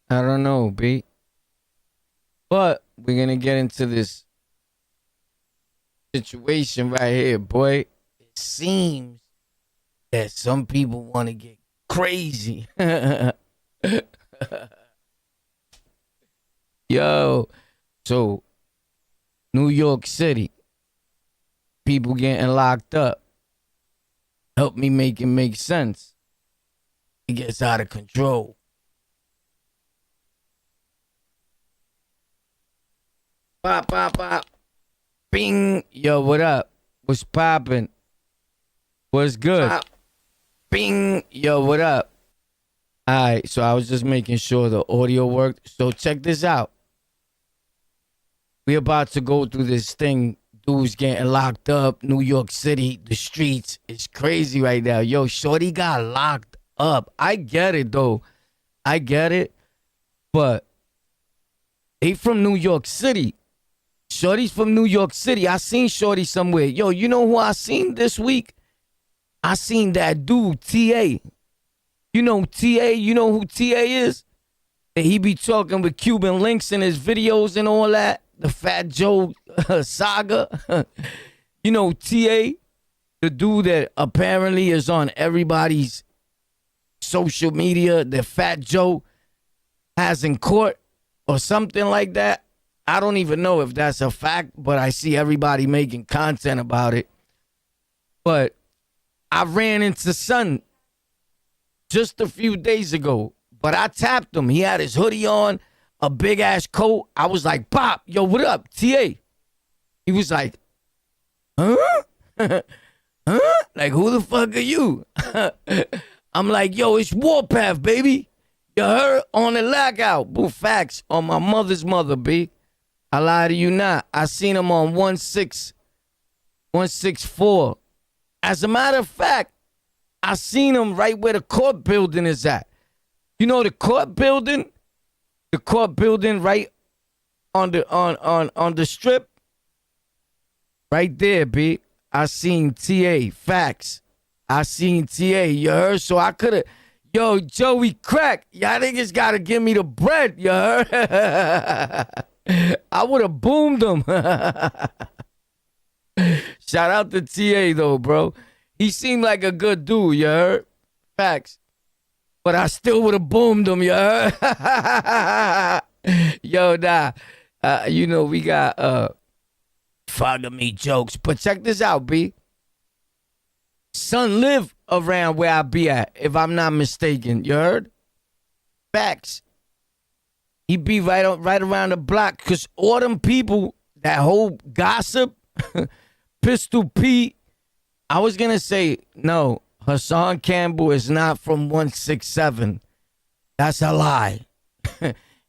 I don't know, B. But we're going to get into this situation right here, boy. It seems that some people want to get crazy. Yo, so New York City, people getting locked up. Help me make it make sense. It gets out of control. Pop, pop, pop. Bing. Yo, what up? What's poppin'? What's good? Pop. Bing. Yo, what up? All right, so I was just making sure the audio worked. So check this out. We about to go through this thing. Dudes getting locked up. New York City, the streets. It's crazy right now. Yo, shorty got locked up. I get it, though. I get it. But they from New York City. Shorty's from New York City. I seen Shorty somewhere. Yo, you know who I seen this week? I seen that dude, T.A. You know T.A.? You know who T.A. is? And he be talking with Cuban links in his videos and all that. The Fat Joe saga. You know T.A., the dude that apparently is on everybody's social media that Fat Joe has in court or something like that. I don't even know if that's a fact, but I see everybody making content about it. But I ran into Son just a few days ago, but I tapped him. He had his hoodie on, a big ass coat. I was like, Pop, yo, what up, T.A.? He was like, huh? Huh? Like, who the fuck are you? I'm like, yo, it's Warpath, baby. You heard? On the lockout. Boo, facts. On my mother's mother, B. I lie to you not. I seen him on 164. As a matter of fact, I seen him right where the court building is at. You know the court building? The court building right on the strip? Right there, B. I seen T.A. Facts. I seen T.A. You heard? So I could have... Yo, Joey Crack, y'all niggas got to give me the bread, you heard? I would have boomed him. Shout out to T.A. though, bro. He seemed like a good dude, you heard? Facts. But I still would have boomed him, you heard? Yo, nah. You know, we got fog of me jokes. But check this out, B. Son live around where I be at, if I'm not mistaken. You heard? Facts. He be right around the block, because all them people, that whole gossip, Pistol Pete, I was going to say, no, Hassan Campbell is not from 167. That's a lie.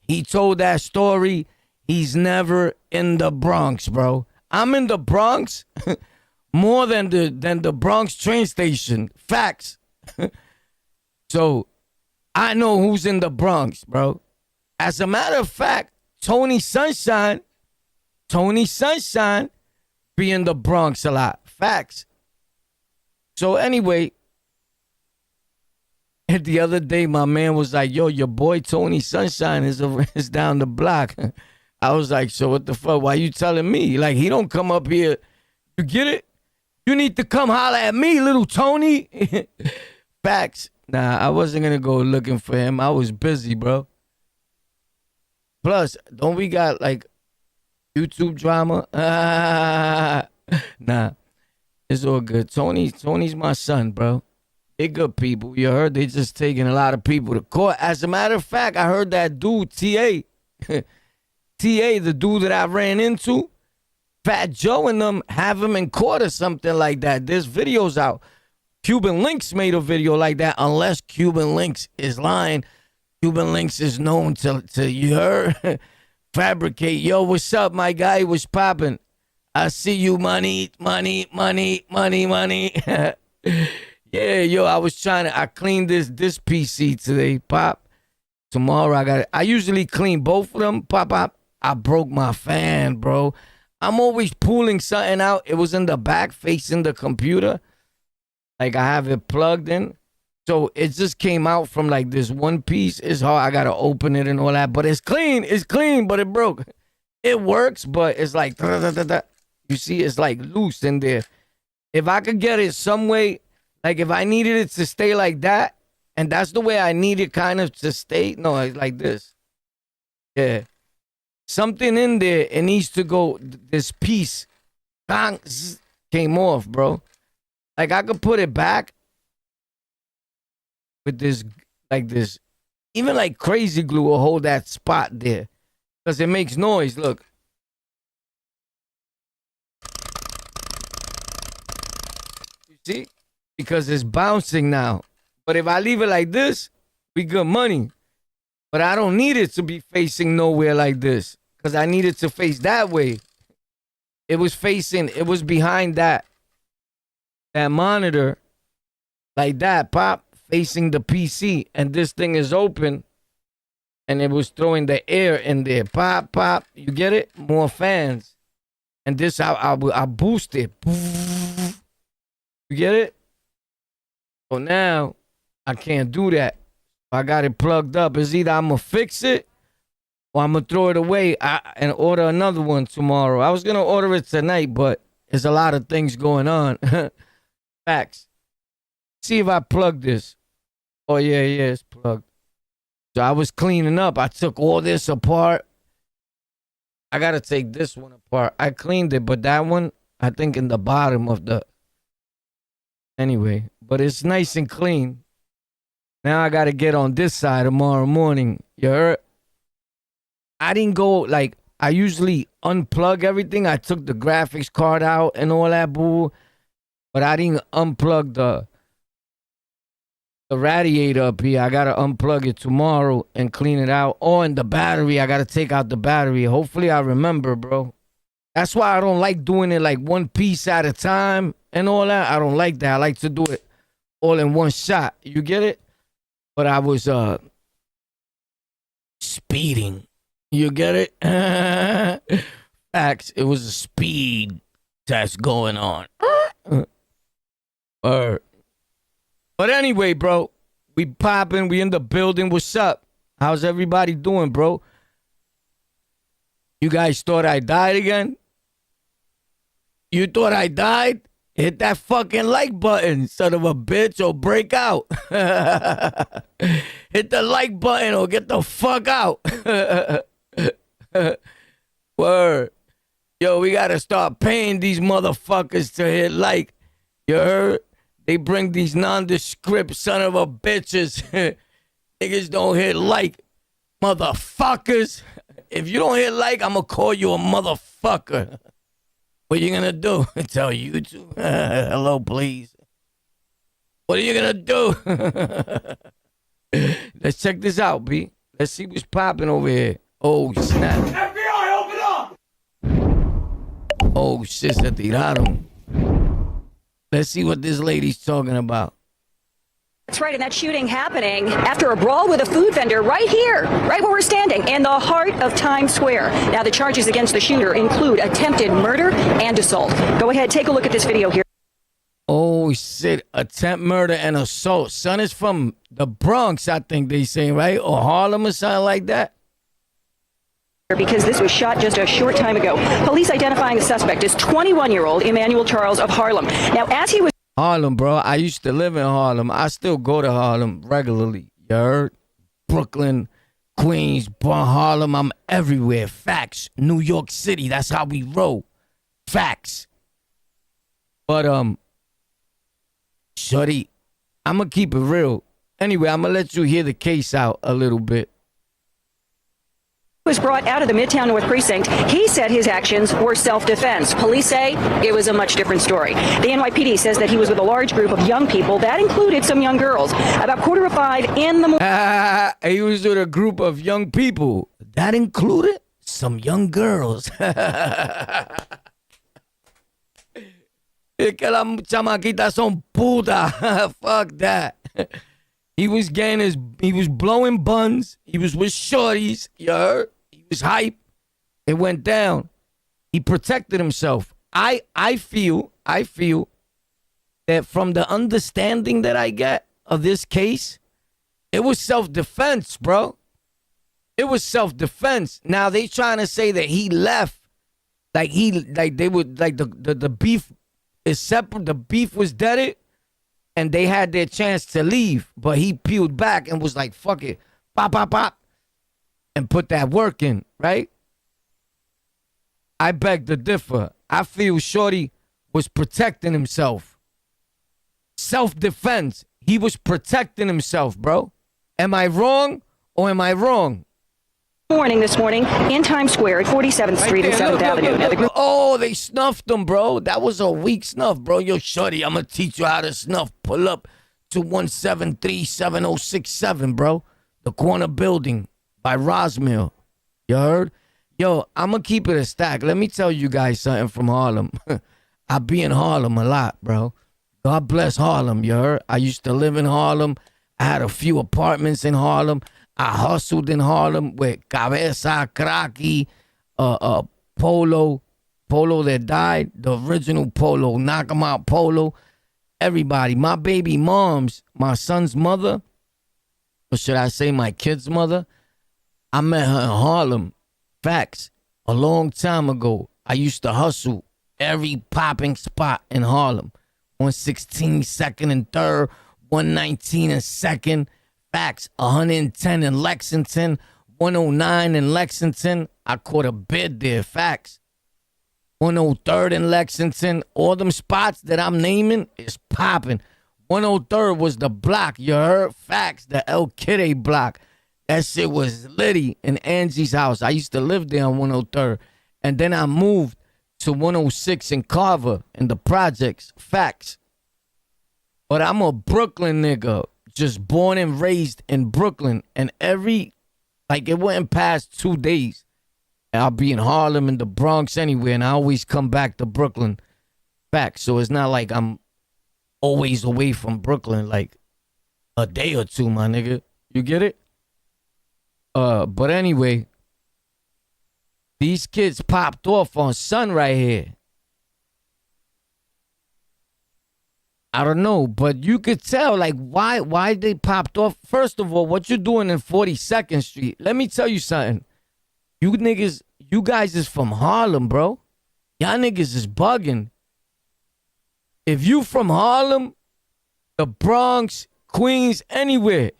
He told that story. He's never in the Bronx, bro. I'm in the Bronx more than the Bronx train station. Facts. So I know who's in the Bronx, bro. As a matter of fact, Tony Sunshine be in the Bronx a lot. Facts. So anyway, the other day my man was like, yo, your boy Tony Sunshine is down the block. I was like, so what the fuck? Why you telling me? Like, he don't come up here. You get it? You need to come holler at me, little Tony. Facts. Nah, I wasn't going to go looking for him. I was busy, bro. Plus, don't we got, like, YouTube drama? Nah, it's all good. Tony's my son, bro. They good people. You heard? They just taking a lot of people to court. As a matter of fact, I heard that dude, T.A., T.A., the dude that I ran into, Fat Joe and them have him in court or something like that. There's videos out. Cuban Links made a video like that, unless Cuban Links is lying. Cuban Links is known to you heard, fabricate. Yo, what's up, my guy? What's popping? I see you, money. Yeah, yo, I cleaned this PC today, Pop. Tomorrow I got it. I usually clean both of them, Pop. I broke my fan, bro. I'm always pulling something out. It was in the back facing the computer. Like I have it plugged in. So it just came out from like this one piece. It's hard. I gotta open it and all that, but it's clean. It's clean, but it broke. It works, but it's like you see, it's like loose in there. If I could get it some way, like if I needed it to stay like that, and that's the way I need it kind of to stay. No, it's like this. Yeah. Something in there, it needs to go, this piece bang, came off, bro. Like I could put it back with this, like this, even like crazy glue will hold that spot there. Because it makes noise, look. You see? Because it's bouncing now. But if I leave it like this, we good money. But I don't need it to be facing nowhere like this. Because I need it to face that way. It was behind that monitor. Like that, pop, facing the PC. And this thing is open. And it was throwing the air in there. Pop, pop. You get it? More fans. And this, I boost it. You get it? So now, I can't do that. I got it plugged up. It's either I'm going to fix it or I'm going to throw it away and order another one tomorrow. I was going to order it tonight, but there's a lot of things going on. Facts. See if I plug this. Oh, yeah, it's plugged. So I was cleaning up. I took all this apart. I got to take this one apart. I cleaned it, but that one, I think in the bottom of the... Anyway, but it's nice and clean. Now I got to get on this side tomorrow morning. You heard? I didn't go, like, I usually unplug everything. I took the graphics card out and all that boo. But I didn't unplug the radiator up here. I got to unplug it tomorrow and clean it out. Oh, and the battery, I got to take out the battery. Hopefully I remember, bro. That's why I don't like doing it like one piece at a time and all that. I don't like that. I like to do it all in one shot. You get it? But I was speeding. You get it? Facts. It was a speed test going on. But anyway, bro, we popping. We in the building. What's up? How's everybody doing, bro? You guys thought I died again? You thought I died? Hit that fucking like button, son of a bitch, or break out. Hit the like button or get the fuck out. Word. Yo, we gotta start paying these motherfuckers to hit like. You heard? They bring these nondescript son of a bitches. Niggas don't hit like. Motherfuckers. If you don't hit like, I'm gonna call you a motherfucker. What are you gonna do? Tell YouTube? Hello, please. What are you gonna do? Let's check this out, B. Let's see what's popping over here. Oh, snap. FBI, open up! Oh, shit, se tiraron. Let's see what this lady's talking about. That's right, and that shooting happening after a brawl with a food vendor right here, right where we're standing, in the heart of Times Square. Now, the charges against the shooter include attempted murder and assault. Go ahead, take a look at this video here. Oh, shit, attempt murder and assault. Son is from the Bronx, I think they say, right? Or Harlem or something like that. Because this was shot just a short time ago. Police identifying the suspect as 21-year-old Emmanuel Charles of Harlem. Now, as he was... Harlem, bro. I used to live in Harlem. I still go to Harlem regularly. You heard? Brooklyn, Queens, Harlem. I'm everywhere. Facts. New York City. That's how we roll. Facts. But, shorty, I'm going to keep it real. Anyway, I'm going to let you hear the case out a little bit. Was brought out of the Midtown North Precinct. He said his actions were self-defense. Police say it was a much different story. The NYPD says that he was with a large group of young people. That included some young girls. About 4:45 in the morning. He was with a group of young people. That included some young girls. Es que las chamaquitas son putas. Fuck that. He was blowing buns. He was with shorties. You heard? He was hype. It went down. He protected himself. I feel that from the understanding that I get of this case, it was self-defense, bro. It was self-defense. Now they trying to say that he left, the beef is separate. The beef was deaded, and they had their chance to leave, but he peeled back and was like, "Fuck it, pop, pop, pop," and put that work in, right? I beg to differ. I feel Shorty was protecting himself. Self-defense. He was protecting himself, bro. Am I wrong or am I wrong? Morning this morning in Times Square at 47th Street and 7th Avenue. Now, the group Oh, they snuffed him, bro. That was a weak snuff, bro. Yo, Shorty, I'm going to teach you how to snuff. Pull up to 173-7067, bro. The corner building by Rosmill. You heard? Yo, I'm going to keep it a stack. Let me tell you guys something from Harlem. I be in Harlem a lot, bro. God bless Harlem, you heard? I used to live in Harlem. I had a few apartments in Harlem. I hustled in Harlem with Cabeza, Kraki, Polo that died, the original Polo, Knock 'em Out Polo, everybody. My baby mom's, my son's mother, or should I say my kid's mother, I met her in Harlem. Facts. A long time ago, I used to hustle every popping spot in Harlem. 116 2nd and 3rd, 119 and 2nd. Facts. 110 in Lexington, 109 in Lexington. I caught a bid there. Facts. 103rd in Lexington. All them spots that I'm naming is popping. 103rd was the block. You heard? Facts. The El Kide block. That shit was litty in Angie's house. I used to live there on 103rd. And then I moved to 106 in Carver in the projects. Facts. But I'm a Brooklyn nigga. Just born and raised in Brooklyn. And it wouldn't pass 2 days. And I'll be in Harlem, in the Bronx, anywhere. And I always come back to Brooklyn. Facts. So it's not like I'm always away from Brooklyn like a day or two, my nigga. You get it? But anyway, these kids popped off on Sun right here. I don't know, but you could tell, like, why they popped off. First of all, what you doing in 42nd Street? Let me tell you something. You niggas, you guys is from Harlem, bro. Y'all niggas is bugging. If you from Harlem, the Bronx, Queens, anywhere,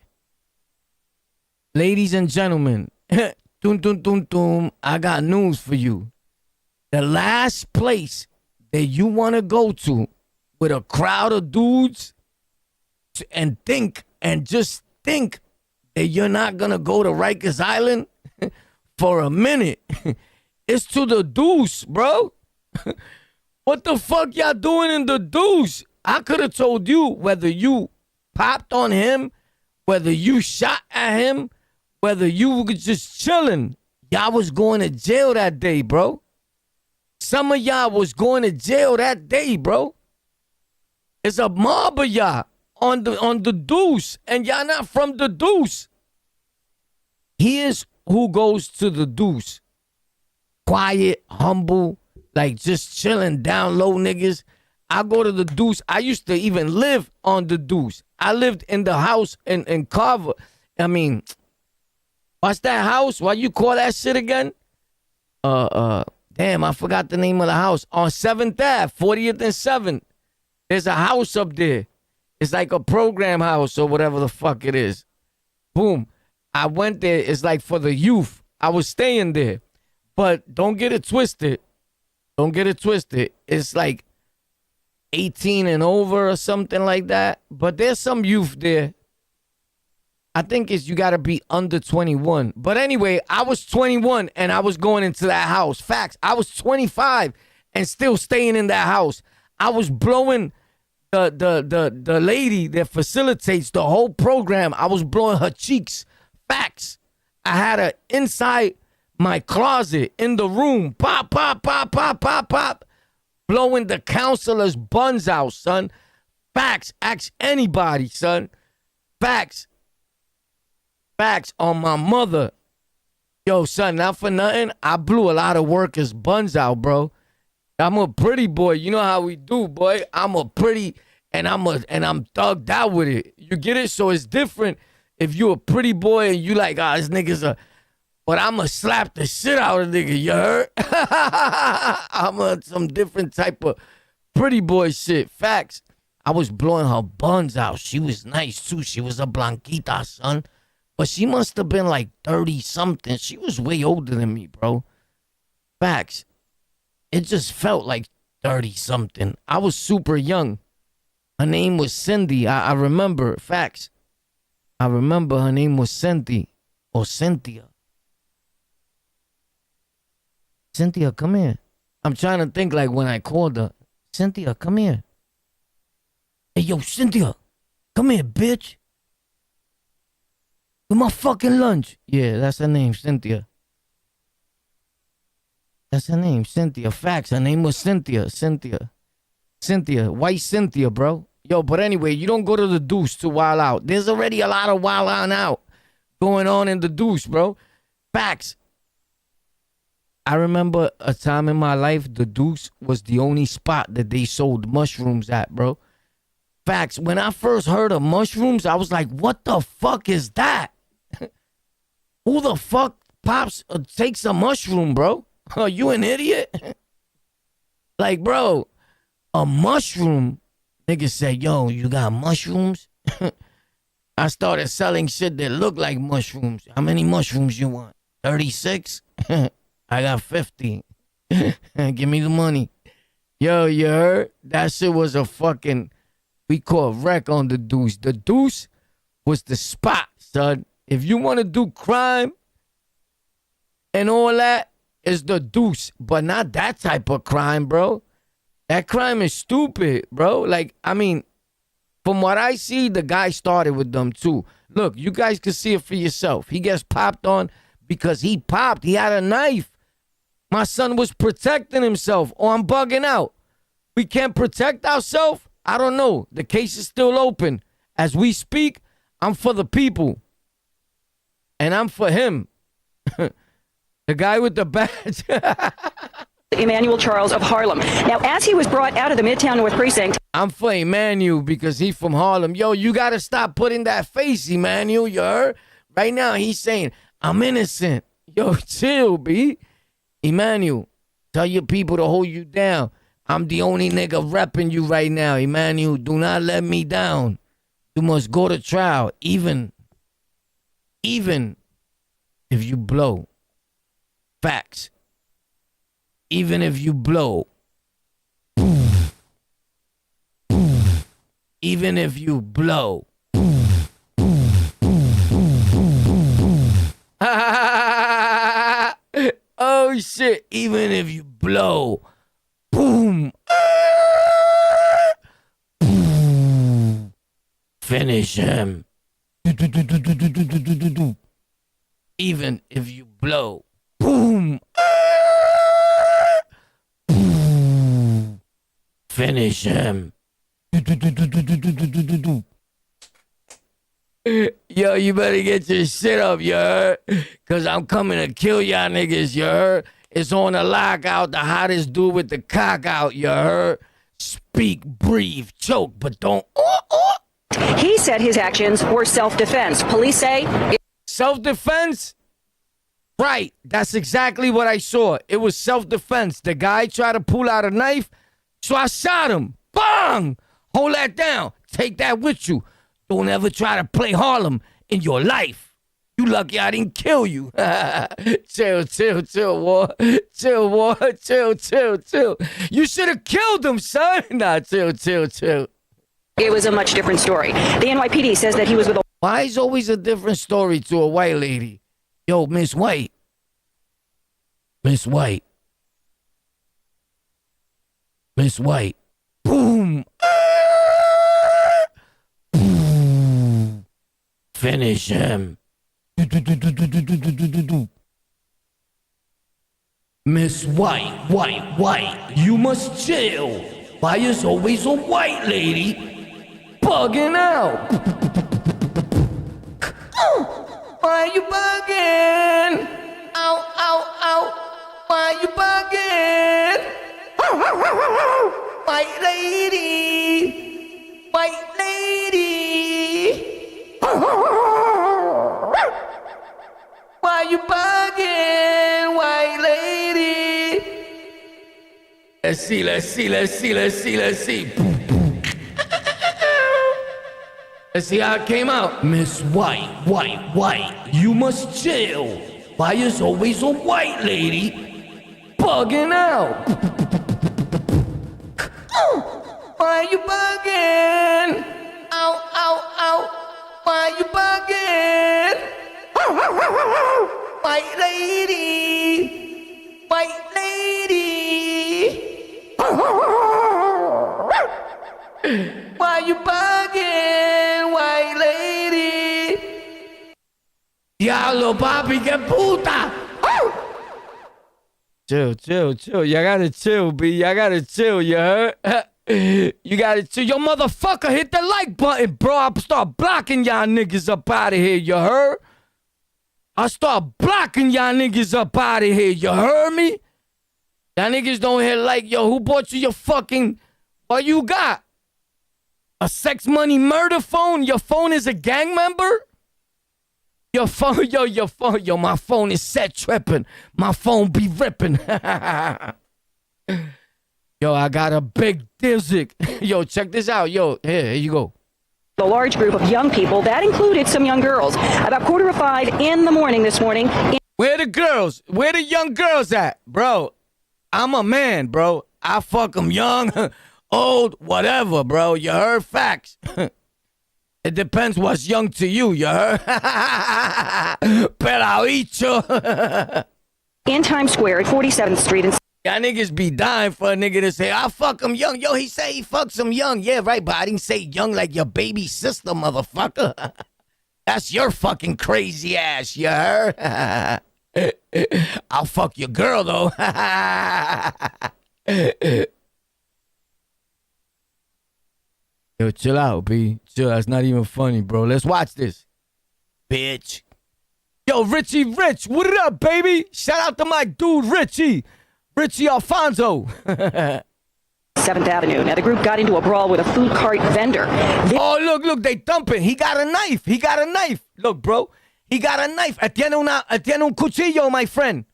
ladies and gentlemen, I got news for you. The last place that you want to go to with a crowd of dudes and just think that you're not going to go to Rikers Island for a minute. It's to the Deuce, bro. What the fuck y'all doing in the Deuce? I could have told you whether you popped on him, whether you shot at him, whether you were just chilling. Y'all was going to jail that day, bro. Some of y'all was going to jail that day, bro. It's a mob of y'all on the Deuce, and y'all not from the Deuce. Here's who goes to the Deuce. Quiet, humble, like just chilling, down low niggas. I go to the Deuce. I used to even live on the Deuce. I lived in the house in Carver. I mean, what's that house? Why you call that shit again? Damn, I forgot the name of the house. On 7th Ave, 40th and 7th. There's a house up there. It's like a program house or whatever the fuck it is. Boom. I went there. It's like for the youth. I was staying there. But don't get it twisted. Don't get it twisted. It's like 18 and over or something like that. But there's some youth there. I think you got to be under 21. But anyway, I was 21 and I was going into that house. Facts. I was 25 and still staying in that house. I was blowing the lady that facilitates the whole program. I was blowing her cheeks. Facts. I had her inside my closet in the room. Pop, pop, pop, pop, pop, pop. Blowing the counselor's buns out, son. Facts. Ask anybody, son. Facts. Facts on my mother. Yo, son, not for nothing. I blew a lot of workers' buns out, bro. I'm a pretty boy. You know how we do, boy. I'm a pretty and I'm thugged out with it. You get it? So it's different if you a pretty boy and you like, this nigga's a, but I'ma slap the shit out of nigga, you heard? I'm some different type of pretty boy shit. Facts. I was blowing her buns out. She was nice too. She was a blanquita, son. But she must have been like 30-something. She was way older than me, bro. Facts. It just felt like 30-something. I was super young. Her name was Cindy. I remember. Facts. I remember her name was Cindy. Or Cynthia. Cynthia, come here. I'm trying to think like when I called her. Cynthia, come here. Hey, yo, Cynthia. Come here, bitch. With my fucking lunch. Yeah, that's her name, Cynthia. That's her name, Cynthia. Facts. Her name was Cynthia. Cynthia. White Cynthia, bro. Yo, but anyway, you don't go to the Deuce to wild out. There's already a lot of wild out going on in the Deuce, bro. Facts. I remember a time in my life, the Deuce was the only spot that they sold mushrooms at, bro. Facts. When I first heard of mushrooms, I was like, what the fuck is that? Who the fuck pops takes a mushroom, bro? Are you an idiot? Like, bro, a mushroom. Nigga said, yo, you got mushrooms? I started selling shit that looked like mushrooms. How many mushrooms you want? 36? I got 50. Give me the money. Yo, you heard? That shit was a fucking, we call wreck on the Deuce. The Deuce was the spot, son. If you want to do crime and all that, it's the Deuce. But not that type of crime, bro. That crime is stupid, bro. Like, I mean, from what I see, the guy started with them too. Look, you guys can see it for yourself. He gets popped on because he popped. He had a knife. My son was protecting himself. Oh, I'm bugging out. We can't protect ourselves? I don't know. The case is still open. As we speak, I'm for the people. And I'm for him. The guy with the badge. Emmanuel Charles of Harlem. Now, as he was brought out of the Midtown North Precinct, I'm for Emmanuel because he's from Harlem. Yo, you got to stop putting that face, Emmanuel. You heard? Right now, he's saying, I'm innocent. Yo, chill, B. Emmanuel, tell your people to hold you down. I'm the only nigga repping you right now, Emmanuel. Do not let me down. You must go to trial, even if you blow. Facts. Even if you blow. Even if you blow. Oh shit, even if you blow. Boom. Finish him. Even if you blow. Boom. Finish him. Yo, you better get your shit up, you heard? Cause I'm coming to kill y'all niggas, you heard? It's on the lockout, the hottest dude with the cock out, you heard? Speak, breathe, choke, but don't. he said his actions were self-defense. Police say Self-defense? Right, that's exactly what I saw. It was self-defense. The guy tried to pull out a knife, so I shot him. Bang! Hold that down. Take that with you. Don't ever try to play Harlem in your life. You lucky I didn't kill you. Chill, war. Chill, war. Chill. You should have killed him, son. Nah, chill. it was a much different story. The NYPD says that he was with a Why is always a different story to a white lady? Yo, Miss White. Boom. Boom. Finish him. Miss White. You must chill. Why is always a white lady bugging out? Why you bugging? Ow. Why you bugging? White lady. white lady. Why you bugging, white lady? Let's see. Let's see how it came out. Miss White, you must chill. Why is always a white lady bugging out? Why you bugging? Ow. Why you bugging? White lady. Why you bugging, white lady? Diablo, papi, que puta! Chill. Y'all gotta chill, B. Y'all gotta chill, you heard? You gotta chill. Yo, motherfucker, hit the like button, bro. I'll start blocking y'all niggas up out of here, you heard? I'll start blocking y'all niggas up out of here, you heard me? Y'all niggas don't hit like, yo, who bought you your fucking... What you got? A sex money murder phone? Your phone is a gang member? Your phone, yo, my phone is set tripping. My phone be ripping. Yo, I got a big dizzy. Yo, check this out. Yo, here you go. A large group of young people, that included some young girls, about 4:45 in the morning this morning. Where the girls? Where the young girls at? Bro, I'm a man, bro. I fuck them young, old, whatever, bro. You heard? Facts. It depends what's young to you, you heard? Peladito. In Times Square at 47th Street. Y'all niggas be dying for a nigga to say, I fuck him young. Yo, he say he fucks him young. Yeah, right, but I didn't say young like your baby sister, motherfucker. That's your fucking crazy ass, you heard? I'll fuck your girl, though. Yo, chill out, B. Chill, that's not even funny, bro. Let's watch this. Bitch. Yo, Richie Rich, what up, baby? Shout out to my dude, Richie Alfonso. 7th Avenue. Now, the group got into a brawl with a food cart vendor. Oh, look, they thumping. He got a knife. Look, bro, he got a knife. Tiene un cuchillo, my friend.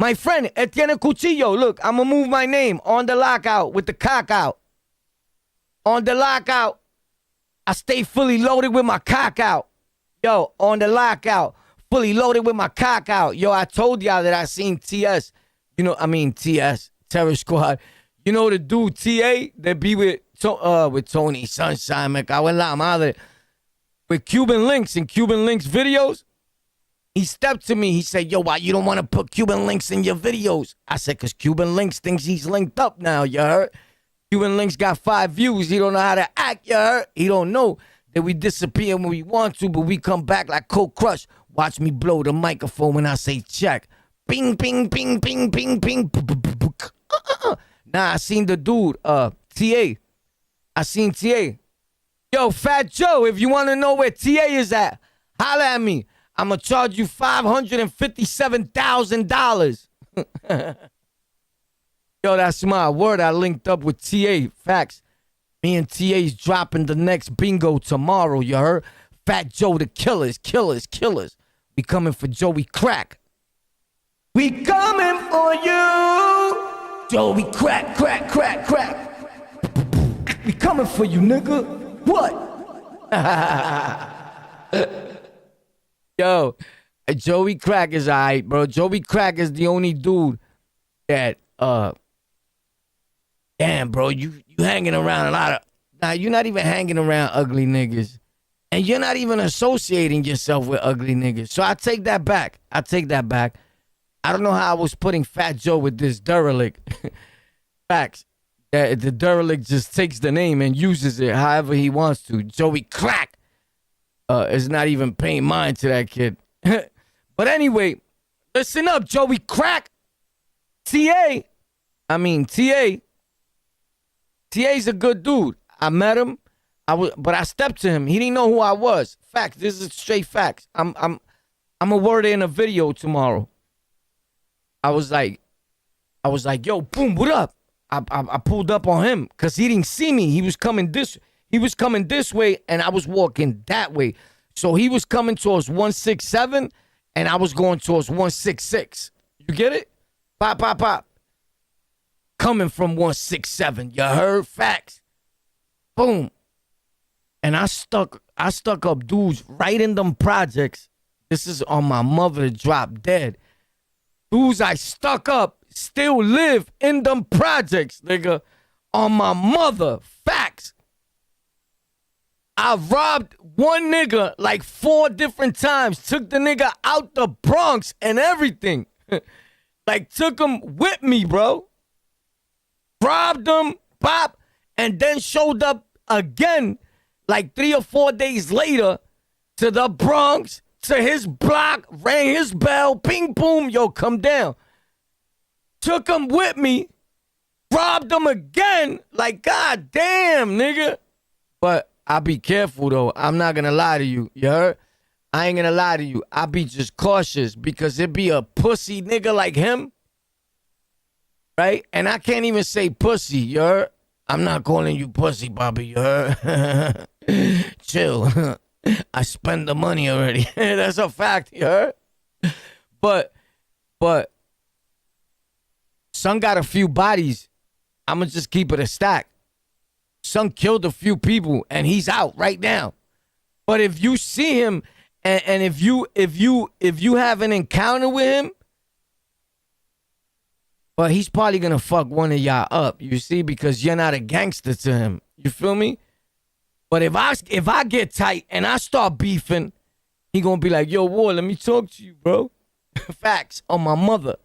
Tiene cuchillo. Look, I'm going to move my name on the lockout with the cock out. On the lockout. I stay fully loaded with my cock out. Yo, on the lockout. Fully loaded with my cock out. Yo, I told y'all that I seen TS. TS, Terror Squad. You know the dude, TA, that be with Tony Sunshine, me cago en la madre. With Cuban Links and Cuban Links videos. He stepped to me. He said, yo, why you don't want to put Cuban Links in your videos? I said, because Cuban Links thinks he's linked up now, you heard? Cuban Links got 5 views. He don't know how to act, you heard? He don't know that we disappear when we want to, but we come back like Cold Crush. Watch me blow the microphone when I say check. Ping, ping, ping, ping, ping, ping. Nah, I seen the dude, TA. I seen TA. Yo, Fat Joe, if you want to know where TA is at, holla at me. I'm going to charge you $557,000. Yo, that's my word. I linked up with TA. Facts. Me and TA's dropping the next bingo tomorrow, you heard? Fat Joe the killers. We coming for Joey Crack. We coming for you. Joey Crack. We coming for you, nigga. What? Yo, Joey Crack is alright, bro. Joey Crack is the only dude that, damn, bro, you hanging around a lot of, nah, you're not even hanging around ugly niggas. And you're not even associating yourself with ugly niggas. So I take that back. I don't know how I was putting Fat Joe with this derelict. Facts. The derelict just takes the name and uses it however he wants to. Joey Crack is not even paying mind to that kid. But anyway, listen up, Joey Crack. TA's a good dude. I met him. But I stepped to him. He didn't know who I was. Facts. This is straight facts. I'm a word in a video tomorrow. I was like, yo, boom, what up? I pulled up on him because he didn't see me. He was coming He was coming this way, and I was walking that way. So he was coming towards 167, and I was going towards 166. You get it? Pop, pop, pop. Coming from 167. You heard? Facts. Boom. And I stuck up dudes right in them projects. This is on my mother to drop dead. Dudes I stuck up still live in them projects, nigga. On my mother. Facts. I robbed one nigga like 4 different times. Took the nigga out the Bronx and everything. Like, took him with me, bro. Robbed him, pop, and then showed up again like 3 or 4 days later to the Bronx, to his block, rang his bell, ping, boom, yo, come down. Took him with me, robbed him again, like, god damn, nigga. But I be careful, though. I'm not gonna lie to you, you heard? I ain't gonna lie to you. I be just cautious because it be a pussy nigga like him, right? And I can't even say pussy, you heard? I'm not calling you pussy, Bobby, you heard? Chill. I spend the money already. That's a fact, you heard? But, son got a few bodies. I'ma just keep it a stack. Son killed a few people, and he's out right now. But if you see him, and if you have an encounter with him, but he's probably gonna fuck one of y'all up, you see, because you're not a gangster to him. You feel me? But if I get tight and I start beefing, he gonna be like, yo, War, let me talk to you, bro. Facts on my mother.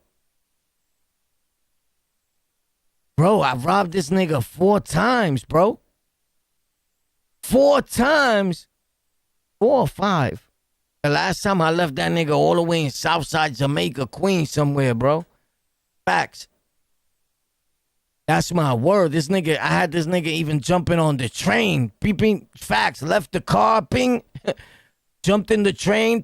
Bro, I robbed this nigga 4 times, bro. 4 times. 4 or 5. The last time I left that nigga all the way in Southside Jamaica, Queens somewhere, bro. Facts. That's my word. This nigga, I had this nigga even jumping on the train. Beeping. Facts. Left the car, ping. Jumped in the train.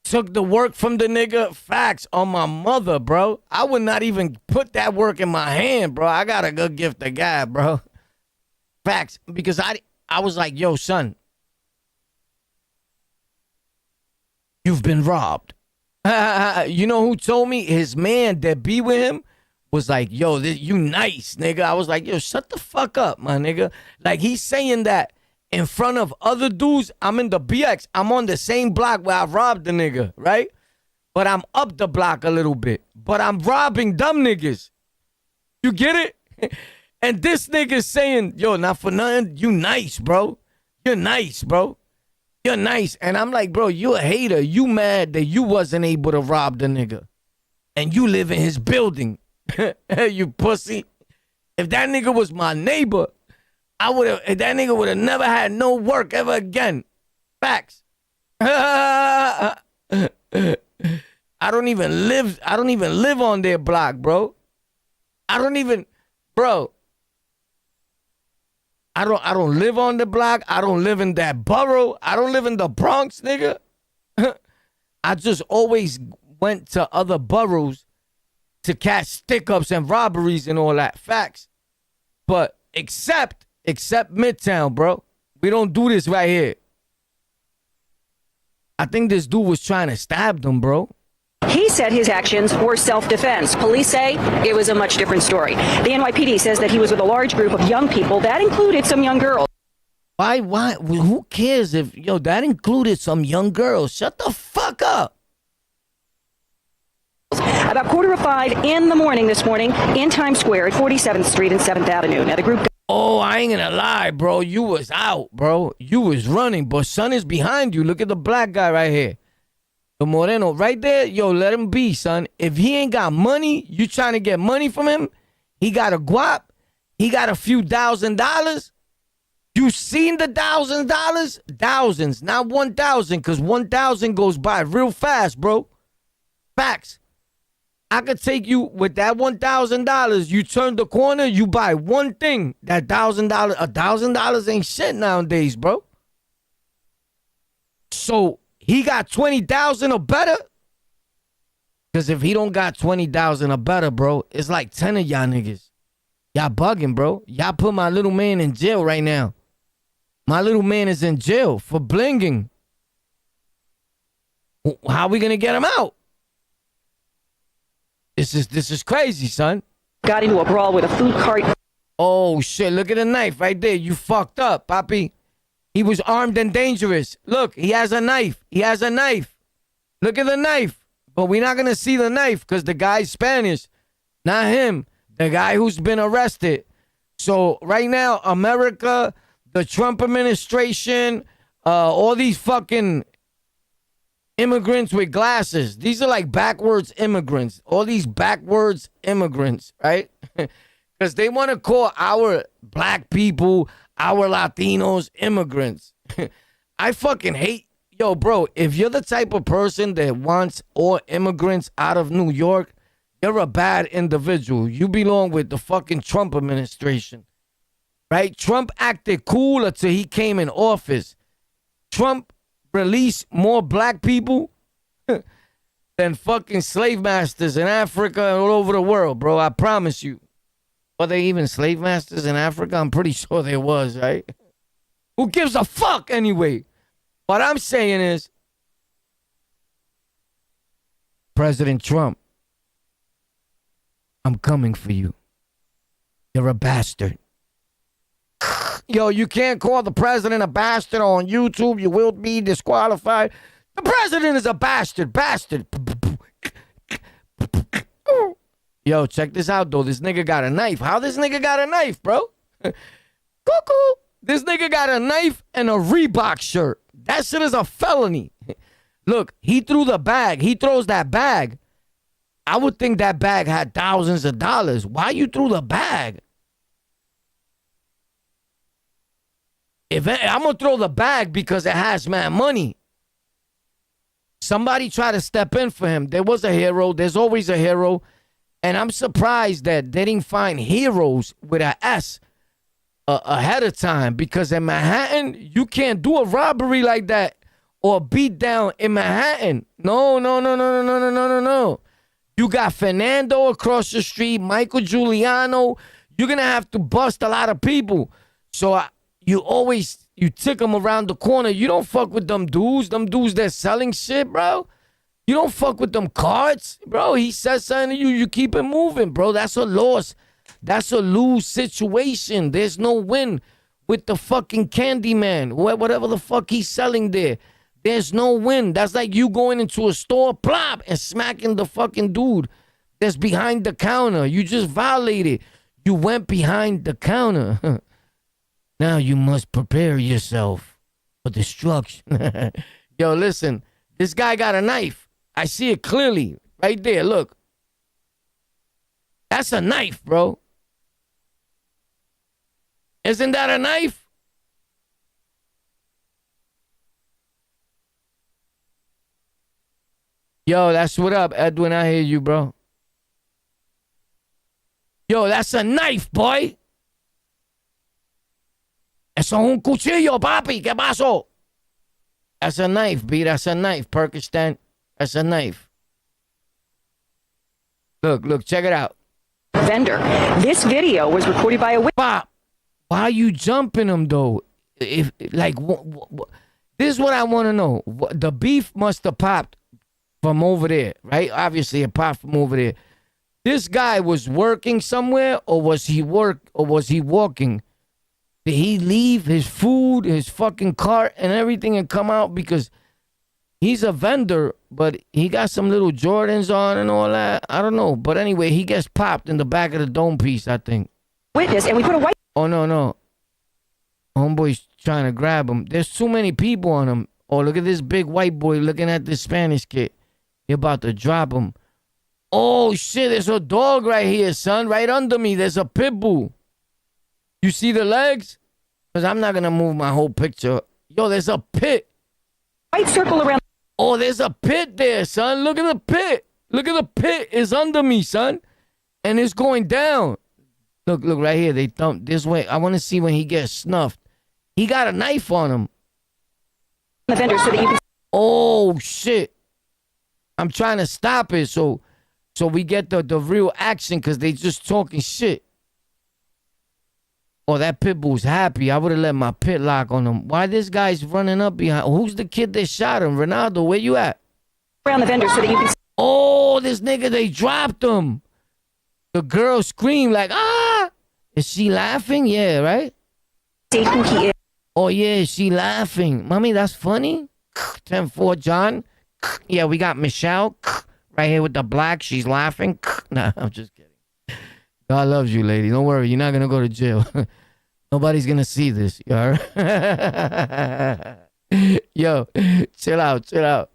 Took the work from the nigga. Facts on my mother, bro. I would not even put that work in my hand, bro. I got a good gift of God, bro. Facts. Because I was like, yo, son, you've been robbed. You know who told me? His man that be with him was like, yo, you nice, nigga. I was like, yo, shut the fuck up, my nigga. Like, he's saying that in front of other dudes. I'm in the BX. I'm on the same block where I robbed the nigga, right? But I'm up the block a little bit. But I'm robbing dumb niggas. You get it? And this nigga's saying, yo, not for nothing, you nice, bro. You're nice, bro. You're nice. And I'm like, bro, you a hater. You mad that you wasn't able to rob the nigga. And you live in his building. You pussy. If that nigga was my neighbor, that nigga would have never had no work ever again. Facts. I don't even live on their block, bro. I don't live on the block. I don't live in that borough. I don't live in the Bronx, nigga. I just always went to other boroughs to catch stick-ups and robberies and all that. Facts. But except Midtown, bro. We don't do this right here. I think this dude was trying to stab them, bro. He said his actions were self-defense. Police say it was a much different story. The NYPD says that he was with a large group of young people. That included some young girls. Why? Who cares if, yo, that included some young girls? Shut the fuck up. About 4:45 in the morning this morning in Times Square at 47th Street and 7th Avenue. Now, the group... Oh, I ain't gonna lie, bro. You was out, bro. You was running, but son is behind you. Look at the black guy right here. The Moreno right there. Yo, let him be, son. If he ain't got money, you trying to get money from him, he got a guap. He got a few $1,000. You seen the $1,000? Thousands, not 1,000, because 1,000 goes by real fast, bro. Facts. I could take you with that $1,000. You turn the corner, you buy one thing. That $1,000, $1,000 ain't shit nowadays, bro. So he got 20,000 or better. Because if he don't got 20,000 or better, bro, it's like 10 of y'all niggas. Y'all bugging, bro. Y'all put my little man in jail right now. My little man is in jail for blinging. How are we gonna get him out? This is crazy, son. Got into a brawl with a food cart. Oh shit! Look at the knife right there. You fucked up, Papi. He was armed and dangerous. Look, he has a knife. He has a knife. Look at the knife. But we're not gonna see the knife because the guy's Spanish, not him. The guy who's been arrested. So right now, America, the Trump administration, all these fucking immigrants with glasses. These are like backwards immigrants. All these backwards immigrants, right? Because they want to call our black people, our Latinos, immigrants. I fucking hate. Yo, bro, if you're the type of person that wants all immigrants out of New York, you're a bad individual. You belong with the fucking Trump administration, right? Trump acted cool until he came in office. Trump released more black people than fucking slave masters in Africa and all over the world, bro. I promise you. Are they even slave masters in Africa? I'm pretty sure there was, right? Who gives a fuck anyway? What I'm saying is, President Trump, I'm coming for you. You're a bastard. Yo, you can't call the president a bastard on YouTube. You will be disqualified. The president is a bastard. Bastard. Yo, check this out, though. This nigga got a knife. How this nigga got a knife, bro? Cuckoo. This nigga got a knife and a Reebok shirt. That shit is a felony. Look, he threw the bag. He throws that bag. I would think that bag had thousands of dollars. Why you threw the bag? I'm going to throw the bag because it has man money. Somebody tried to step in for him. There was a hero. There's always a hero. And I'm surprised that they didn't find heroes with an S ahead of time, because in Manhattan, you can't do a robbery like that or beat down in Manhattan. No. You got Fernando across the street, Michael Giuliano. You're going to have to bust a lot of people. So you tick them around the corner. You don't fuck with them dudes that's selling shit, bro. You don't fuck with them cards, bro. He says something to you, you keep it moving, bro. That's a loss. That's a lose situation. There's no win with the fucking Candyman, whatever the fuck he's selling there. There's no win. That's like you going into a store, plop, and smacking the fucking dude that's behind the counter. You just violated. You went behind the counter. Now you must prepare yourself for destruction. Yo, listen, this guy got a knife. I see it clearly right there. Look. That's a knife, bro. Isn't that a knife? Yo, that's what up, Edwin. I hear you, bro. Yo, that's a knife, boy. Eso es un cuchillo, papi. ¿Qué pasó? That's a knife, B. That's a knife, Perkistan. That's a knife. Look, check it out. Vendor. This video was recorded by a witness. Pop, why are you jumping him, though? If like, this is what I want to know. The beef must have popped from over there, right? Obviously, it popped from over there. This guy was working somewhere, or was he walking? Did he leave his food, his fucking cart, and everything and come out? Because he's a vendor, but he got some little Jordans on and all that. I don't know. But anyway, he gets popped in the back of the dome piece, I think. Witness, and we put a white... Oh, no. Homeboy's trying to grab him. There's too many people on him. Oh, look at this big white boy looking at this Spanish kid. He about to drop him. Oh, shit, there's a dog right here, son. Right under me, there's a pit bull. You see the legs? Because I'm not going to move my whole picture. Yo, there's a pit. White circle around... Oh, there's a pit there, son. Look at the pit. Look at the pit. It's under me, son. And it's going down. Look right here. They thumped this way. I want to see when he gets snuffed. He got a knife on him. The vendor so that you can... Oh, shit. I'm trying to stop it so we get the real action because they just talking shit. Oh, that pit bull's happy. I would have let my pit lock on him. Why this guy's running up behind? Who's the kid that shot him? Ronaldo, where you at? Around the vendor so that you can Oh, this nigga, they dropped him. The girl screamed like, ah. Is she laughing? Yeah, right? see who he is. Oh, yeah, she laughing. Mommy, that's funny. 10-4, John. Yeah, we got Michelle right here with the black. She's laughing. Nah, I'm just kidding. God loves you, lady. Don't worry. You're not going to go to jail. Nobody's going to see this. You all right? Yo, chill out. Chill.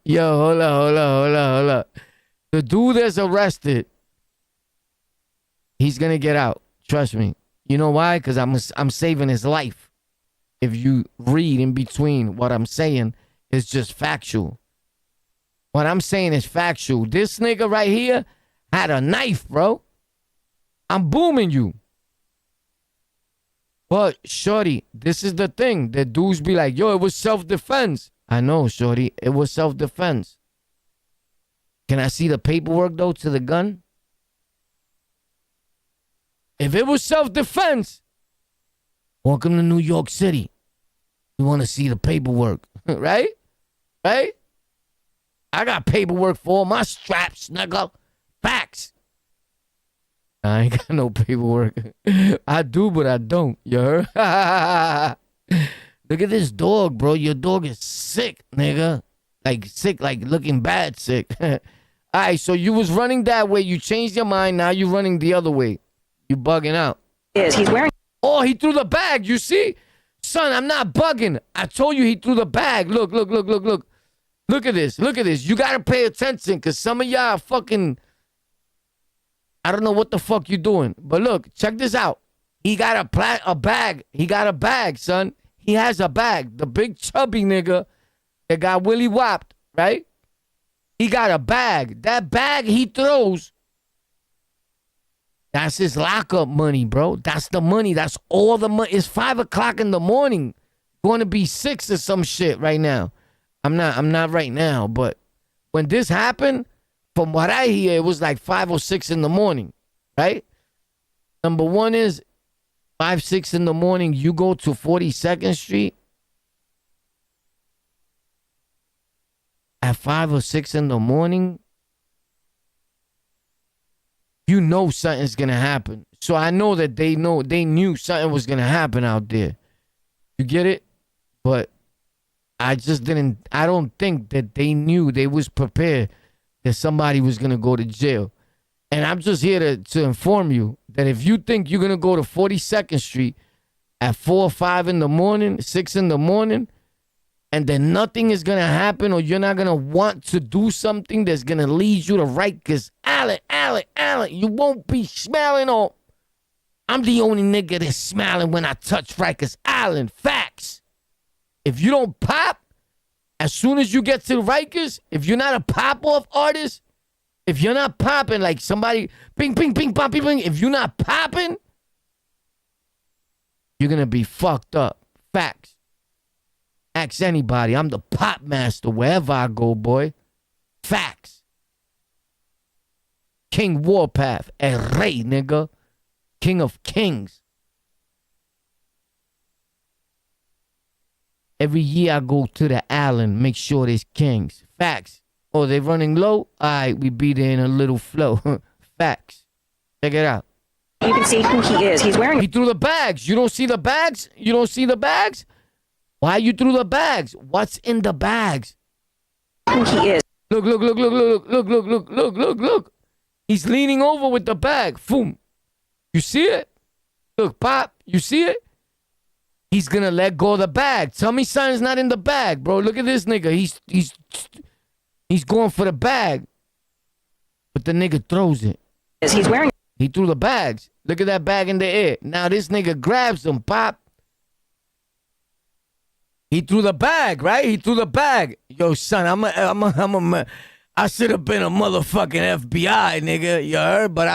Yo, hold up. The dude that's arrested, he's going to get out. Trust me. You know why? Because I'm saving his life. If you read in between what I'm saying, it's just factual. What I'm saying is factual. This nigga right here had a knife, bro. I'm booming you. But, shorty, this is the thing. The dudes be like, yo, it was self-defense. I know, shorty. It was self-defense. Can I see the paperwork, though, to the gun? If it was self-defense, welcome to New York City. You want to see the paperwork, right? Right? I got paperwork for all my straps, nigga. Facts. I ain't got no paperwork. I do, but I don't. You heard? Look at this dog, bro. Your dog is sick, nigga. Like sick, like looking bad sick. All right, so you was running that way. You changed your mind. Now you running the other way. You bugging out. He's wearing. Oh, he threw the bag. You see? Son, I'm not bugging. I told you he threw the bag. Look. Look at this. You got to pay attention because some of y'all fucking... I don't know what the fuck you doing. But look, check this out. He got a bag. He got a bag, son. He has a bag. The big chubby nigga that got Willy whopped, right? He got a bag. That bag he throws, that's his lockup money, bro. That's the money. That's all the money. It's 5 o'clock in the morning. Going to be 6 or some shit right now. I'm not right now, but when this happened, from what I hear, it was like 5 or 6 in the morning, right? Number one is 5, 6 in the morning, you go to 42nd Street at 5 or 6 in the morning, you know something's going to happen. So I know that they knew something was going to happen out there. You get it? But I don't think that they knew, they was prepared that somebody was going to go to jail. And I'm just here to inform you that if you think you're going to go to 42nd Street at 4 or 5 in the morning, 6 in the morning, and then nothing is going to happen or you're not going to want to do something that's going to lead you to Rikers, Allen, you won't be smiling on. I'm the only nigga that's smiling when I touch Rikers Island. Facts. If you don't pop, as soon as you get to Rikers, if you're not a pop-off artist, if you're not popping like somebody, ping, ping, ping, pop, ping, ping, if you're not popping, you're going to be fucked up. Facts. Ask anybody. I'm the pop master wherever I go, boy. Facts. King Warpath. El Rey, nigga. King of kings. Every year I go to the island, make sure there's kings. Facts. Oh, they running low? All right, we be there in a little flow. Facts. Check it out. You can see who he is. He's wearing. He threw the bags. You don't see the bags? You don't see the bags? Why you threw the bags? What's in the bags? Who he is. Look. He's leaning over with the bag. Boom. You see it? Look, Pop, you see it? He's gonna let go of the bag. Tell me something's not in the bag, bro. Look at this nigga. He's going for the bag. But the nigga throws it. He's wearing. He threw the bags. Look at that bag in the air. Now this nigga grabs them, Pop. He threw the bag, right? He threw the bag. Yo, son, I should have been a motherfucking FBI, nigga. You heard? But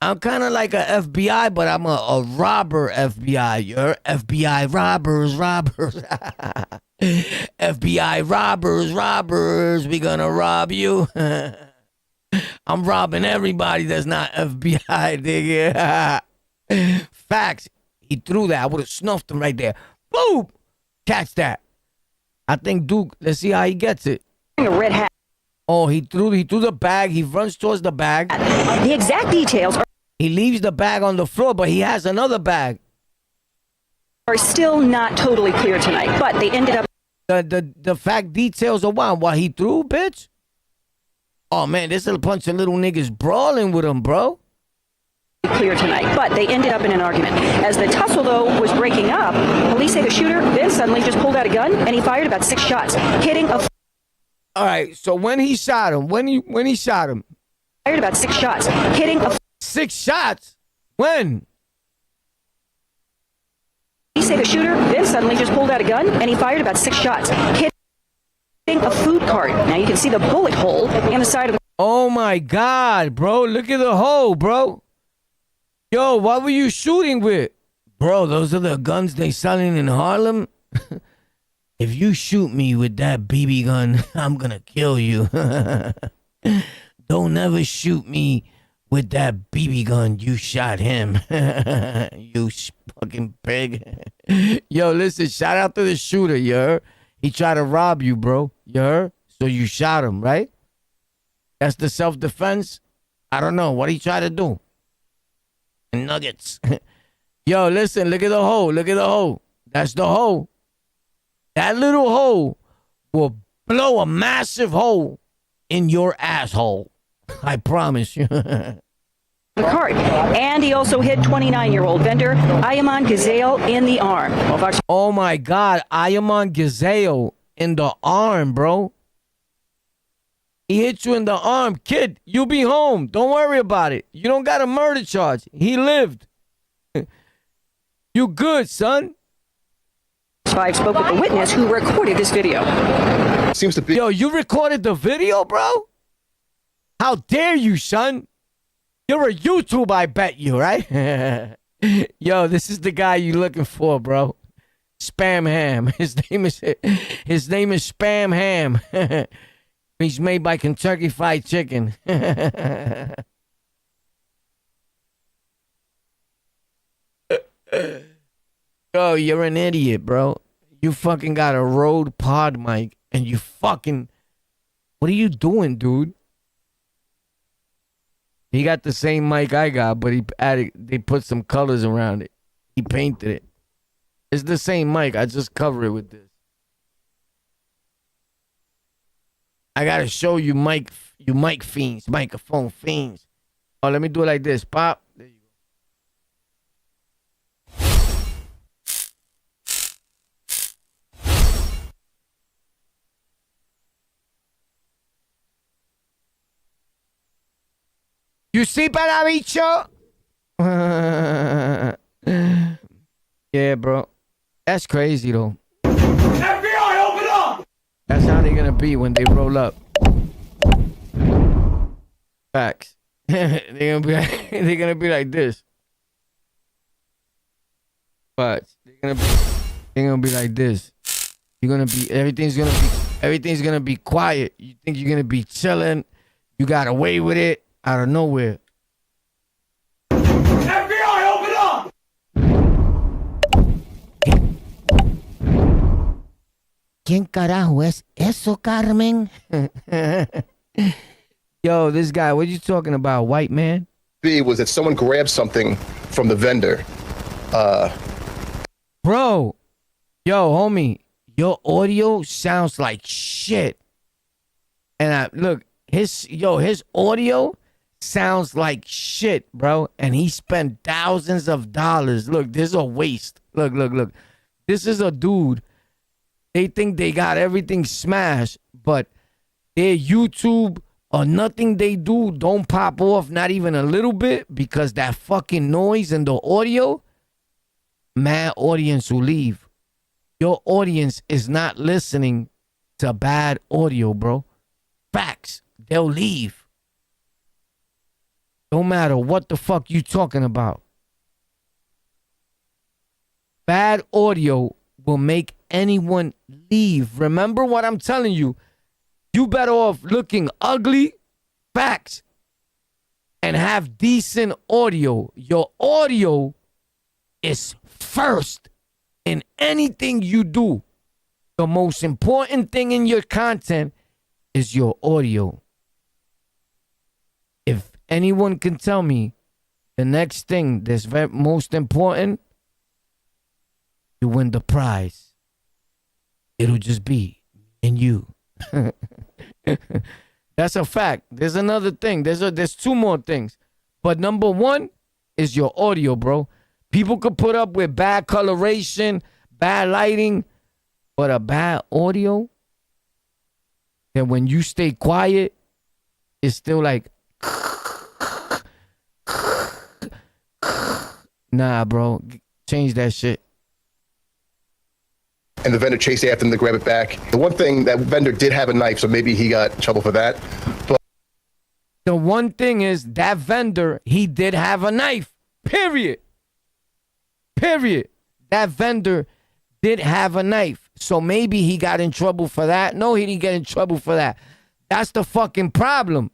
I'm kind of like a FBI, but I'm a robber FBI. You heard? FBI robbers. FBI robbers. We gonna rob you. I'm robbing everybody that's not FBI, nigga. Facts. He threw that. I would have snuffed him right there. Boom. Catch that. I think Duke, let's see how he gets it. A red hat. Oh, he threw the bag. He runs towards the bag. The exact details He leaves the bag on the floor, but he has another bag. are still not totally clear tonight, but they ended up The fact details of what he threw, bitch. Oh man, there's a bunch of little niggas brawling with him, bro. clear tonight, but they ended up in an argument. As the tussle, though, was breaking up, police say the shooter then suddenly just pulled out a gun and he fired about 6 shots, hitting a... All right, so when he shot him, when he shot him, Fired about 6 shots, hitting a... 6 shots? When? Police say the shooter then suddenly just pulled out a gun and he fired about 6 shots, hitting a food cart. Now you can see the bullet hole in the side of the... Oh my God, bro! Look at the hole, bro. Yo, what were you shooting with? Bro, those are the guns they selling in Harlem. If you shoot me with that BB gun, I'm gonna kill you. Don't ever shoot me with that BB gun. You shot him. You fucking pig. Yo, listen, shout out to the shooter, you heard? He tried to rob you, bro. You heard? So you shot him, right? That's the self-defense? I don't know. What he try to do? Nuggets. Yo, listen, look at the hole. Look at the hole. That's the hole. That little hole will blow a massive hole in your asshole. I promise you. The cart. And he also hit 29-year-old vendor Ayaman Gazale in the arm. Oh my God, Ayaman Gazale in the arm, bro. He hit you in the arm. Kid, you be home. Don't worry about it. You don't got a murder charge. He lived. You good, son. 5 spoke with the witness who recorded this video. Seems to be. Yo, you recorded the video, bro? How dare you, son? You're a YouTube, I bet you, right? Yo, this is the guy you looking for, bro. Spam Ham. His name is Spam Ham. He's made by Kentucky Fried Chicken. Yo, you're an idiot, bro. You fucking got a Rode Pod mic and you fucking... What are you doing, dude? He got the same mic I got, but they put some colors around it. He painted it. It's the same mic. I just cover it with this. I gotta show you mic fiends, microphone fiends. Oh, let me do it like this. Pop. There you go. You see, Parabicho? Yeah, bro. That's crazy, though. FBI, open up! That's how they're gonna be when they roll up. Facts. they're gonna be like this. Facts. They're gonna be like this. Everything's gonna be quiet. You think you're gonna be chilling. You got away with it out of nowhere. FBI, open up! ¿Quién carajo es eso, Carmen? Yo, this guy, what you talking about, white man? B was that someone grabbed something from the vendor. Bro, yo, homie, your audio sounds like shit. And look, his audio sounds like shit, bro. And he spent thousands of dollars. Look, this is a waste. Look. This is a dude. They think they got everything smashed, but their YouTube or nothing they do don't pop off, not even a little bit, because that fucking noise and the audio, mad audience will leave. Your audience is not listening to bad audio, bro. Facts. They'll leave. No matter what the fuck you talking about. Bad audio will make anyone leave. Remember what I'm telling you. You better off looking ugly, facts, and have decent audio. Your audio is first in anything you do. The most important thing in your content is your audio. If anyone can tell me the next thing that's most important, you win the prize. It'll just be in you. That's a fact. There's another thing. There's two more things. But number one is your audio, bro. People could put up with bad coloration, bad lighting, but a bad audio, that when you stay quiet, it's still like, nah, bro. Change that shit. And the vendor chased after him to grab it back. The one thing, that vendor did have a knife, so maybe he got in trouble for that. But the one thing is that vendor, he did have a knife. Period. That vendor did have a knife. So maybe he got in trouble for that. No, he didn't get in trouble for that. That's the fucking problem.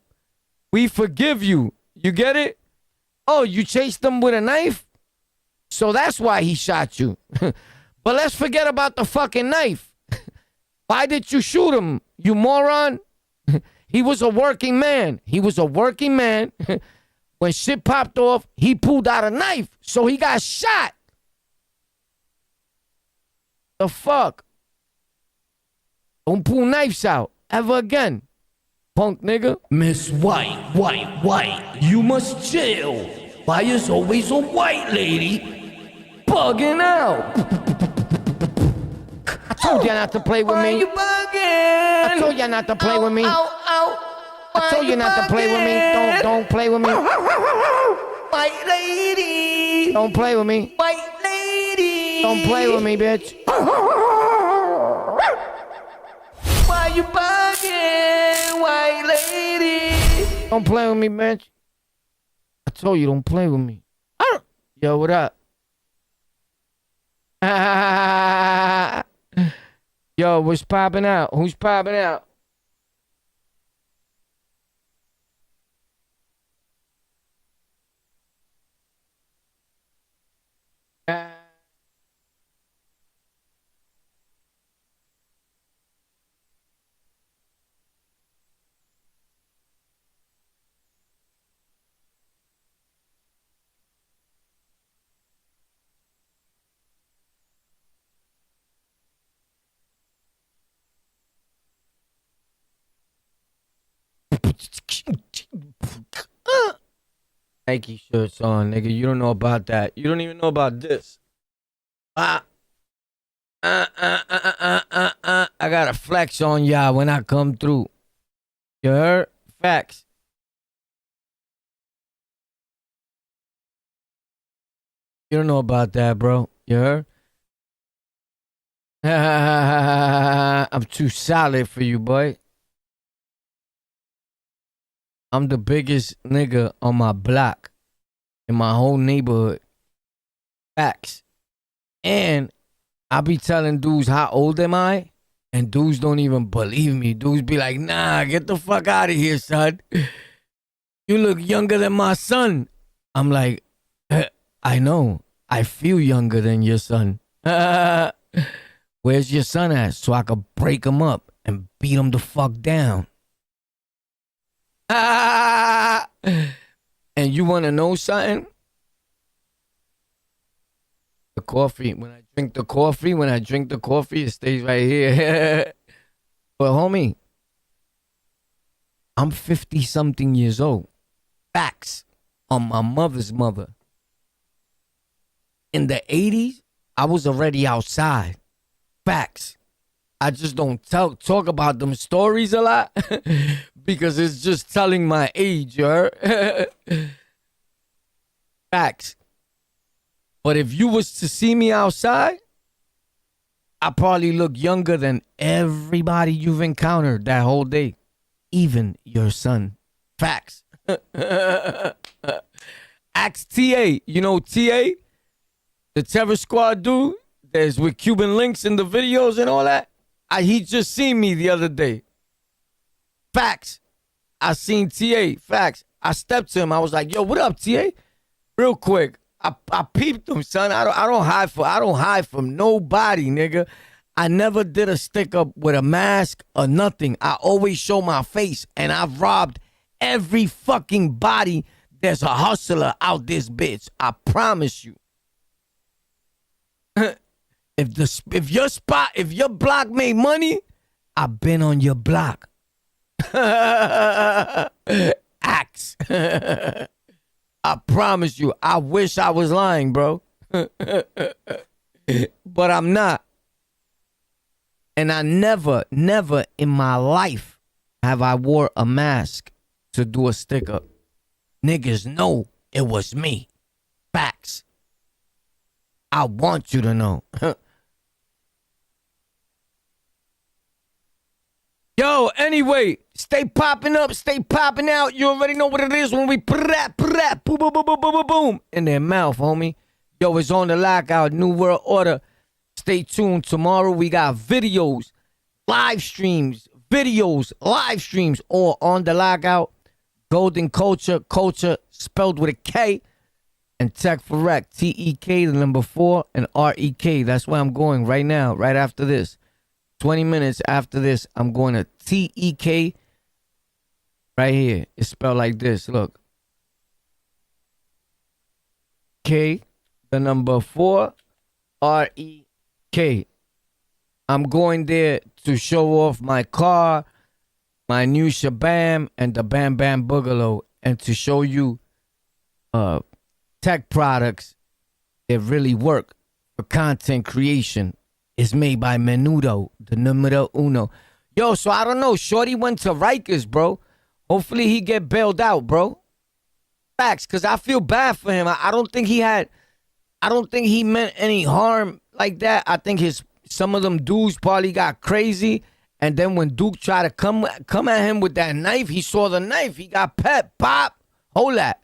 We forgive you. You get it? Oh, you chased him with a knife? So that's why he shot you. But let's forget about the fucking knife. Why did you shoot him, you moron? He was a working man. When shit popped off, he pulled out a knife. So he got shot. The fuck? Don't pull knives out ever again, punk nigga. Miss White, you must chill. Why is always a white lady bugging out? I told you not to play with Why me. you bugging? I told you not to play with me. I told you not to play with me. Don't play with me. White lady. Don't play with me. White lady. Don't play with me, bitch. Why you bugging, white lady? Don't play with me, bitch. I told you, don't play with me. Yo, what up? Yo, what's popping out? Who's popping out? Nike shirts on, nigga. You don't know about that. You don't even know about this. I gotta flex on y'all when I come through. You heard? Facts. You don't know about that, bro. You heard? I'm too solid for you, boy. I'm the biggest nigga on my block in my whole neighborhood. Facts. And I be telling dudes how old am I? And dudes don't even believe me. Dudes be like, nah, get the fuck out of here, son. You look younger than my son. I'm like, I know. I feel younger than your son. Where's your son at? So I could break him up and beat him the fuck down. And you want to know something? The coffee. When I drink the coffee, it stays right here. But homie, I'm 50-something years old. Facts. On my mother's mother. In the 80s, I was already outside. Facts. I just don't talk about them stories a lot because it's just telling my age, you heard? Facts. But if you was to see me outside, I probably look younger than everybody you've encountered that whole day. Even your son. Facts. Ask TA. You know TA? The Terror Squad dude that's with Cuban links in the videos and all that. He just seen me the other day. Facts. I seen TA. Facts. I stepped to him. I was like, yo, what up, TA? Real quick. I peeped him, son. I don't hide from nobody, nigga. I never did a stick up with a mask or nothing. I always show my face, and I've robbed every fucking body. There's a hustler out this bitch. I promise you. If your block made money, I've been on your block. Axe. I promise you. I wish I was lying, bro. But I'm not. And I never in my life have I wore a mask to do a stick up. Niggas know it was me. Facts. I want you to know. Yo, anyway, stay popping up, stay popping out. You already know what it is when we boom, boom, boom, boom, boom, boom, in their mouth, homie. Yo, it's on the lockout, New World Order. Stay tuned. Tomorrow we got videos, live streams, all on the lockout. Golden culture spelled with a K. And Tech for Rec, T-E-K, the number 4, and R-E-K. That's where I'm going right now, right after this. 20 minutes after this, I'm going to T-E-K right here. It's spelled like this. Look. K, the number 4, R-E-K. I'm going there to show off my car, my new Shabam, and the Bam Bam Boogaloo, and to show you tech products that really work for content creation. Is made by Menudo, the numero uno. Yo, so I don't know. Shorty went to Rikers, bro. Hopefully he get bailed out, bro. Facts, because I feel bad for him. I don't think he meant any harm like that. I think some of them dudes probably got crazy. And then when Duke tried to come at him with that knife, he saw the knife. He got pep, pop. Hold that.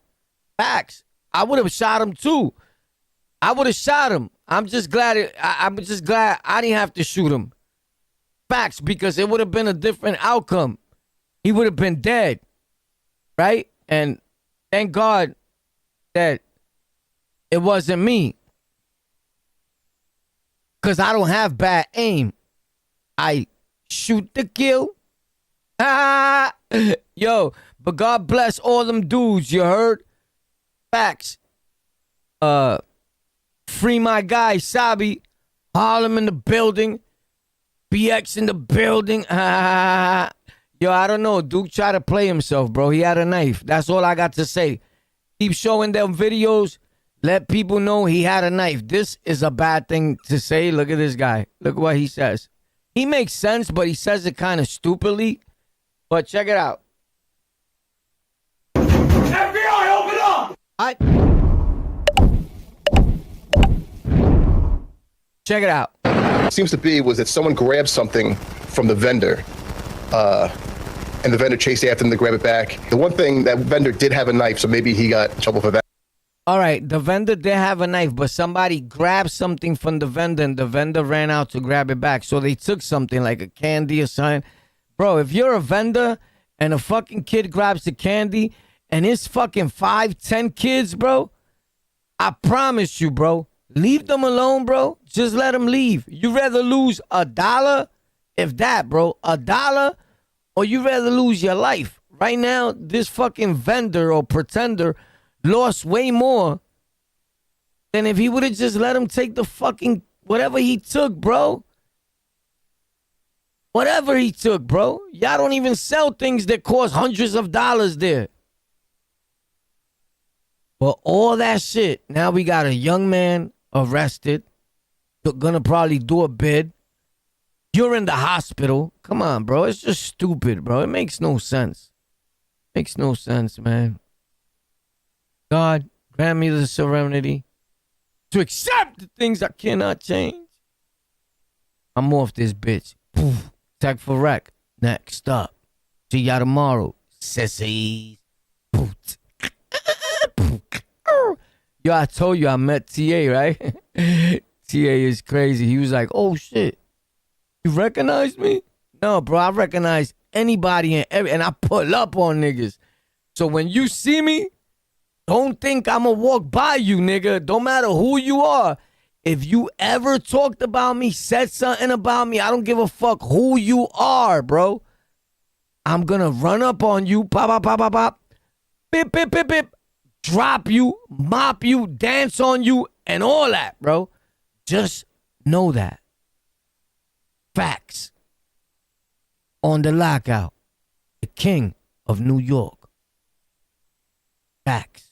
Facts. I would have shot him too. I'm just glad I didn't have to shoot him. Facts, because it would have been a different outcome. He would have been dead. Right? And thank God that it wasn't me. Because I don't have bad aim. I shoot to kill. Yo, but God bless all them dudes, you heard? Facts. Free my guy, Sabi. Harlem in the building. BX in the building. Yo, I don't know. Duke tried to play himself, bro. He had a knife. That's all I got to say. Keep showing them videos. Let people know he had a knife. This is a bad thing to say. Look at this guy. Look what he says. He makes sense, but he says it kind of stupidly. But check it out. FBI, open up! Check it out. Seems to be was that someone grabbed something from the vendor, and the vendor chased after him to grab it back. The one thing, that vendor did have a knife, so maybe he got in trouble for that. All right, the vendor did have a knife, but somebody grabbed something from the vendor, and the vendor ran out to grab it back. So they took something like a candy or something. Bro, if you're a vendor and a fucking kid grabs the candy and it's fucking 5-10 kids, bro, I promise you, bro, leave them alone, bro. Just let them leave. You rather lose $1, if that, bro, $1, or you rather lose your life. Right now, this fucking vendor or pretender lost way more than if he would have just let him take the fucking whatever he took, bro. Whatever he took, bro. Y'all don't even sell things that cost hundreds of dollars there. But all that shit, now we got a young man arrested. Gonna probably do a bid. You're in the hospital. Come on, bro. It's just stupid, bro. It makes no sense. Makes no sense, man. God, grant me the serenity to accept the things I cannot change. I'm off this bitch. Poof. Tech for Rec. Next up. See y'all tomorrow. Sissies. Poof. Yo, I told you I met TA, right? TA is crazy. He was like, oh, shit. You recognize me? No, bro, I recognize anybody and I pull up on niggas. So when you see me, don't think I'm going to walk by you, nigga. Don't matter who you are. If you ever talked about me, said something about me, I don't give a fuck who you are, bro. I'm going to run up on you, pop, pop, pop, pop, pop, bip, bip, bip, bip, drop you, mop you, dance on you, and all that, bro. Just know that. Facts. On the lockout. The king of New York. Facts.